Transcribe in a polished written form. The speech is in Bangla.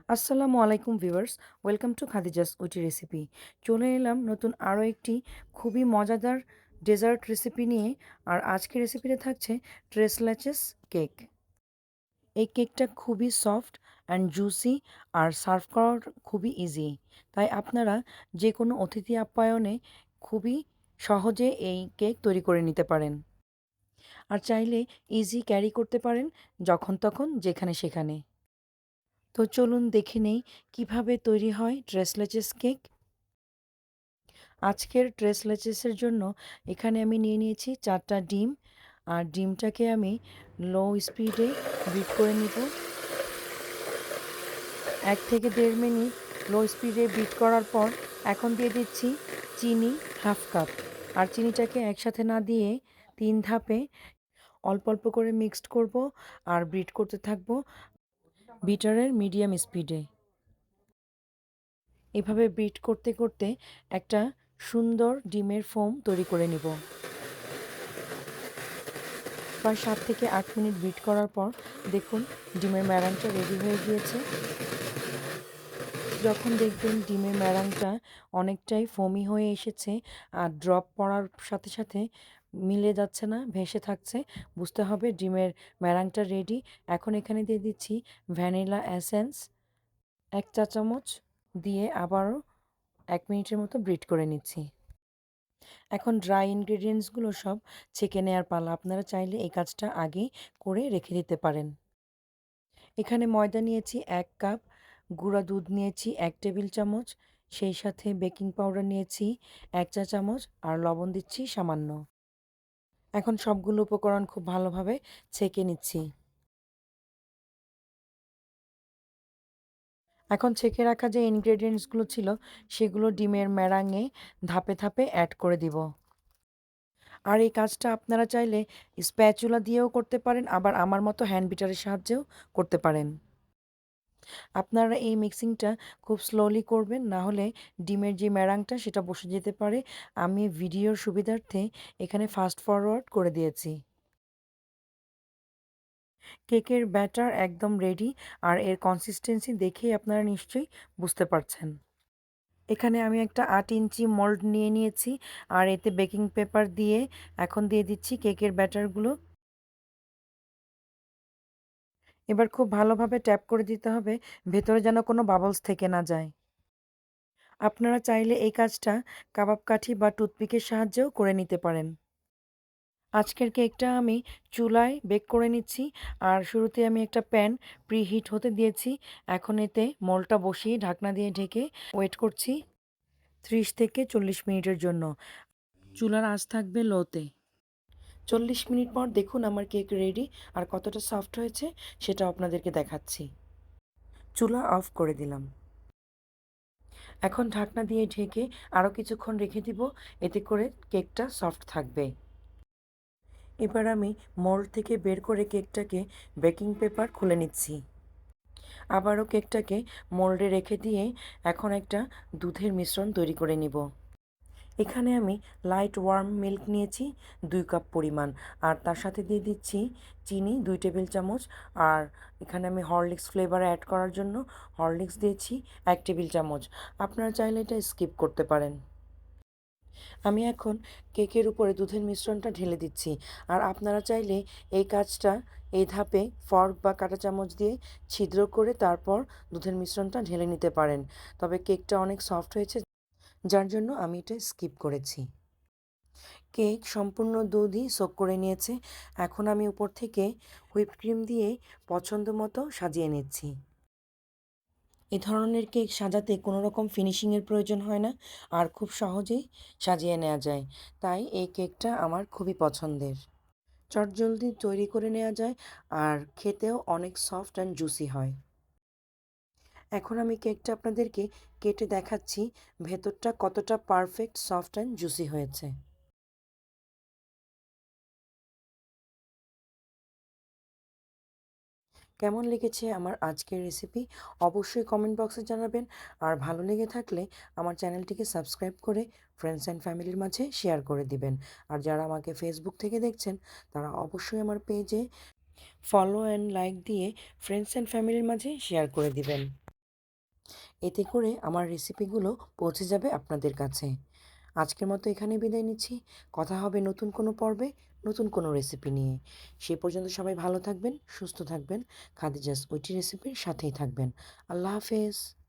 আসসালামু আলাইকুম viewers, welcome to Khadija's witty recipe. চলে এলাম নতুন আরও একটি খুবই মজাদার ডেজার্ট রেসিপি নিয়ে। আর আজকের রেসিপিতে থাকছে ট্রেসলেচেস কেক। এই কেকটা খুবই সফট অ্যান্ড জুসি আর সার্ভ করার খুবই ইজি। তাই আপনারা যে কোনো অতিথি আপ্যায়নে খুবই সহজে এই কেক তৈরি করে নিতে পারেন। আর চাইলে ইজি ক্যারি করতে পারেন যখন তখন যেখানে সেখানে। তো চলুন দেখে নেই কিভাবে তৈরি হয় ট্রেসলেচেস কেক। আজকের ট্রেসলেচেসের জন্য এখানে আমি নিয়ে নিয়েছি 4টা ডিম। আর ডিমটাকে আমি লো স্পিডে বিট করে নিব। 1 থেকে 1.5 মিনিট লো স্পিডে বিট করার পর এখন দিয়ে দিচ্ছি চিনি হাফ কাপ। আর চিনিটাকে একসাথে না দিয়ে 3 ধাপে অল্প অল্প করে মিক্সড করব আর বিট করতে থাকবো বিটারের মিডিয়াম স্পিডে। এভাবে বিট করতে করতে একটা সুন্দর ডিমের ফোম তৈরি করে নিব। প্রায় 7 থেকে 8 মিনিট বিট করার পর দেখুন ডিমের ম্যারাংটা রেডি হয়ে গিয়েছে। যখন দেখবেন ডিমের ম্যারাংটা অনেকটাই ফোমি হয়ে এসেছে আর ড্রপ পড়ার সাথে সাথে মিলে যাচ্ছে না, ভেসে থাকছে, বুঝতে হবে ডিমের ম্যারাংটা রেডি। এখন এখানে দিয়ে দিচ্ছি ভ্যানিলা এসেন্স 1 চা চামচ, দিয়ে আবারও 1 মিনিটের মতো বিট করে নিচ্ছি। এখন ড্রাই ইনগ্রেডিয়েন্টসগুলো সব ছেঁকে নেওয়ার পালা। আপনারা চাইলে এই কাজটা আগেই করে রেখে দিতে পারেন। এখানে ময়দা নিয়েছি 1 কাপ, গুঁড়া দুধ নিয়েছি 1 টেবিল চামচ, সেই সাথে বেকিং পাউডার নিয়েছি 1 চা চামচ আর লবণ দিচ্ছি সামান্য। এখন সবগুলো উপকরণ খুব ভালোভাবে ছেঁকে নিচ্ছি। এখন ছেঁকে রাখা যে ইনগ্রেডিয়েন্টসগুলো ছিল সেগুলো ডিমের ম্যারাঙে ধাপে ধাপে অ্যাড করে দিব। আর এই কাজটা আপনারা চাইলে স্প্যাচুলা দিয়েও করতে পারেন, আবার আমার মতো হ্যান্ড বিটারের সাহায্যেও করতে পারেন। আপনারা এই মিক্সিংটা খুব স্লোলি করবেন, না হলে ডিমের যে ম্যারাংটা সেটা বসে যেতে পারে। আমি ভিডিওর সুবিধার্থে এখানে ফাস্ট ফরওয়ার্ড করে দিয়েছি। কেকের ব্যাটার একদম রেডি, আর এর কনসিস্টেন্সি দেখেই আপনারা নিশ্চয়ই বুঝতে পারছেন। এখানে আমি একটা 8 ইঞ্চি মোল্ড নিয়ে নিয়েছি আর এতে বেকিং পেপার দিয়ে এখন দিয়ে দিচ্ছি কেকের ব্যাটারগুলো। এবার খুব ভালোভাবে ট্যাপ করে দিতে হবে, ভেতরে যেন কোনো বাবলস থেকে না যায়। আপনারা চাইলে এই কাজটা কাবাব কাঠি বা টুথপিকের সাহায্যেও করে নিতে পারেন। আজকের কেকটা আমি চুলায় বেক করে নিচ্ছি। আর শুরুতে আমি একটা প্যান প্রিহিট হতে দিয়েছি। এখন এতে মোল্ডটা বসিয়ে ঢাকনা দিয়ে ঢেকে ওয়েট করছি 30 থেকে 40 মিনিটের জন্য। চুলার আঁচ থাকবে লোতে। 40 মিনিট পর দেখুন আমার কেক রেডি, আর কতটা সফট হয়েছে সেটা আপনাদেরকে দেখাচ্ছি। চুলা অফ করে দিলাম। এখন ঢাকনা দিয়ে ঢেকে আরও কিছুক্ষণ রেখে দিব, এতে করে কেকটা সফট থাকবে। এবার আমি মোল্ড থেকে বের করে কেকটাকে বেকিং পেপার খুলে নিচ্ছি। আবারও কেকটাকে মোল্ডে রেখে দিয়ে এখন একটা দুধের মিশ্রণ তৈরি করে নিব। এখানে আমি লাইট ওয়ার্ম মিল্ক নিয়েছি 2 কাপ পরিমাণ, আর তার সাথে দিয়ে দিচ্ছি চিনি 2 টেবিল চামচ। আর এখানে আমি হরলিক্স ফ্লেভার অ্যাড করার জন্য হরলিক্স দিয়েছি 1 টেবিল চামচ। আপনারা চাইলে এটা স্কিপ করতে পারেন। আমি এখন কেকের উপরে দুধের মিশ্রণটা ঢেলে দিচ্ছি। আর আপনারা চাইলে এই কাজটা এই ধাপে ফর্ক বা কাঁটা চামচ দিয়ে ছিদ্র করে তারপর দুধের মিশ্রণটা ঢেলে নিতে পারেন। তবে কেকটা অনেক সফট হয়েছে, যার জন্য আমি এটা স্কিপ করেছি। কেক সম্পূর্ণ দুধই সোক করে নিয়েছে। এখন আমি উপর থেকে হুইপ ক্রিম দিয়ে পছন্দ মতো সাজিয়ে নিচ্ছি। এ ধরনের কেক সাজাতে কোনো রকম ফিনিশিংয়ের প্রয়োজন হয় না, আর খুব সহজেই সাজিয়ে নেওয়া যায়। তাই এই কেকটা আমার খুবই পছন্দের। চটজলদি তৈরি করে নেওয়া যায় আর খেতেও অনেক সফট অ্যান্ড জুসি হয়। এখন আমি কেকটা আপনাদেরকে কেটে দেখাচ্ছি ভেতরটা কতটা পারফেক্ট সফট অ্যান্ড জুসি হয়েছে। কেমন লেগেছে আমার আজকের রেসিপি অবশ্যই কমেন্ট বক্সে জানাবেন। আর ভালো লেগে থাকলে আমার চ্যানেলটিকে সাবস্ক্রাইব করে ফ্রেন্ডস অ্যান্ড ফ্যামিলির মাঝে শেয়ার করে দিবেন। আর যারা আমাকে ফেসবুক থেকে দেখছেন তারা অবশ্যই আমার পেজে ফলো অ্যান্ড লাইক দিয়ে ফ্রেন্ডস অ্যান্ড ফ্যামিলির মাঝে শেয়ার করে দিবেন। এতে করে আমার রেসিপিগুলো পৌঁছে যাবে আপনাদের কাছে। আজকের মতো এখানেই বিদায় নিচ্ছি। কথা হবে নতুন কোনো পর্বে, নতুন কোনো রেসিপি নিয়ে। সে পর্যন্ত সবাই ভালো থাকবেন, সুস্থ থাকবেন। খাদিজাস উইটি রেসিপির সাথেই থাকবেন। আল্লাহ হাফেজ।